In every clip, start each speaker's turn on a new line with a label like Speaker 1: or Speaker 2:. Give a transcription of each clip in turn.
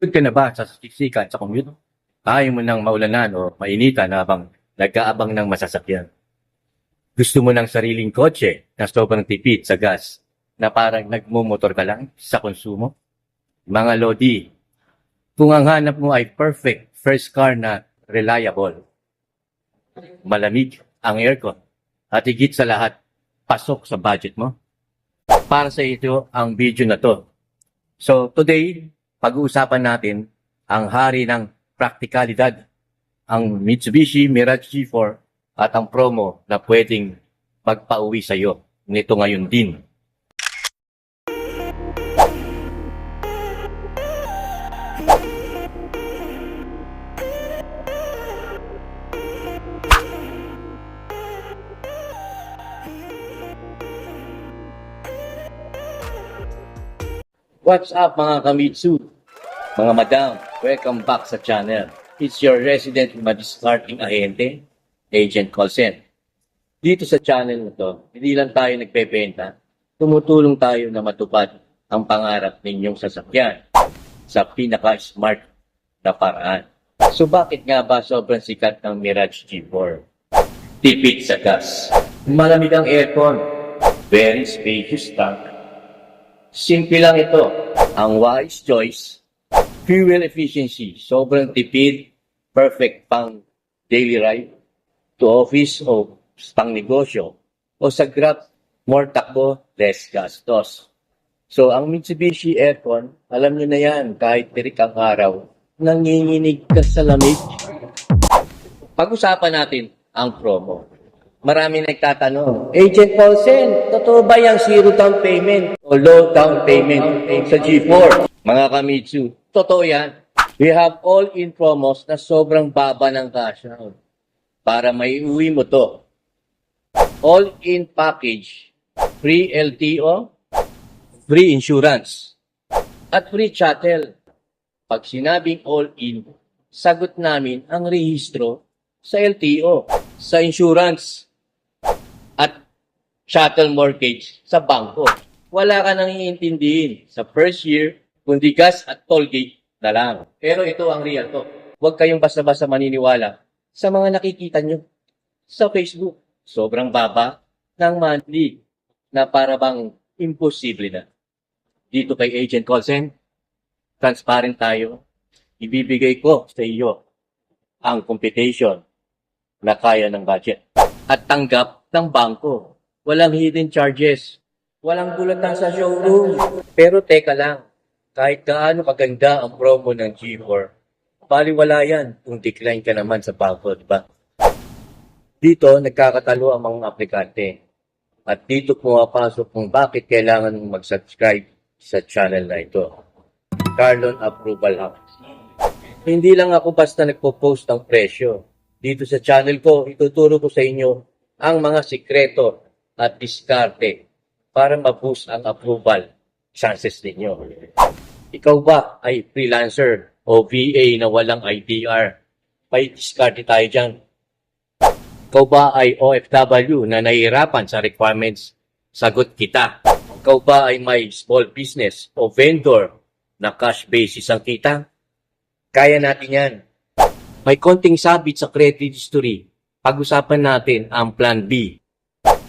Speaker 1: Pagod ka na ba sa siksikan sa commute? Ayaw mo nang maulanan o mainitan habang nag-aabang ng masasakyan. Gusto mo ng sariling kotse na sobrang tipid sa gas na parang nagmumotor ka lang sa konsumo? Mga Lodi, kung ang hanap mo ay perfect first car na reliable, malamig ang aircon, at higit sa lahat, pasok sa budget mo, para sa ito ang video na to. So today, pag-uusapan natin ang hari ng praktikalidad, ang Mitsubishi Mirage G4 at ang promo na pwedeng magpauwi sa iyo nito ngayon din. What's up mga kamitsu? Mga madam, welcome back sa channel. It's your resident madiskarding ahente, Agent Colsen. Dito sa channel na to, hindi lang tayo nagpebenta, tumutulong tayo na matupad ang pangarap ninyong sasakyan sa pinaka-smart na paraan. So bakit nga ba sobrang sikat ng Mirage G4? Tipid sa gas, malamig ang aircon, very spacious tank. Simple lang ito, ang wise choice, fuel efficiency, sobrang tipid, perfect pang daily ride, to office o pang negosyo, o sa Grab, more takbo, less gastos. So, ang Mitsubishi Aircon, alam nyo na yan, kahit tirik ang araw, nanginginig ka sa lamig. Pag-usapan natin ang promo. Marami nagtatanong, Agent Paulsen, totoo ba yung zero down payment o low down payment sa G4? Mga kamitsu, totoo yan. We have all-in promos na sobrang baba ng cash out para may uwi mo to. All-in package, free LTO, free insurance, at free chattel. Pag sinabing all-in, sagot namin ang rehistro sa LTO, sa insurance, at shuttle mortgage sa bangko. Wala ka nang iintindihin sa first year, kundi gas at toll gate na lang. Pero ito ang real to. Huwag kayong basta-basta maniniwala sa mga nakikita nyo sa Facebook. Sobrang baba ng monthly na para bang imposible na. Dito kay Agent Colsen, transparent tayo. Ibibigay ko sa iyo ang computation na kaya ng budget. At tanggap ng bangko. Walang hidden charges. Walang bulatan sa showroom. Pero teka lang, kahit gaano kaganda ang promo ng G4, baliwala yan kung decline ka naman sa bangko, di ba? Dito, nagkakatalo ang mga aplikante. At dito pumapasok kung bakit kailangan mong mag-subscribe sa channel na ito. Carlon Approval Hub. Hindi lang ako basta nagpo-post ng presyo. Dito sa channel ko, ituturo ko sa inyo ang mga sikreto at diskarte para ma-boost ang approval chances ninyo. Ikaw ba ay freelancer o VA na walang ITR? May diskarte tayo dyan. Ikaw ba ay OFW na nahihirapan sa requirements? Sagot kita. Ikaw ba ay may small business o vendor na cash basis ang kita? Kaya natin yan. May konting sabit sa credit history. Pag-usapan natin ang Plan B.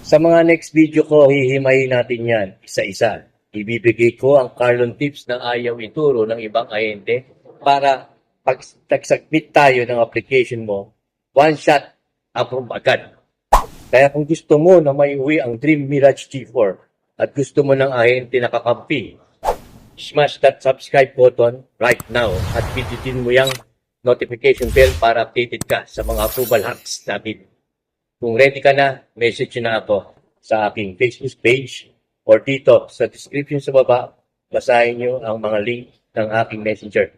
Speaker 1: Sa mga next video ko, hihimayin natin yan isa-isa. Ibibigay ko ang Carlon tips na ayaw ituro ng ibang ahente para pag nag-submit tayo ng application mo, one shot, approve agad. Kaya kung gusto mo na may uwi ang Dream Mirage G4 at gusto mo ng ahente na kakampi, smash that subscribe button right now at pindutin mo yung notification bell para updated ka sa mga approval hacks natin. Kung ready ka na, message na ako sa aking Facebook page or dito sa description sa baba. Basahin nyo ang mga link ng aking messenger.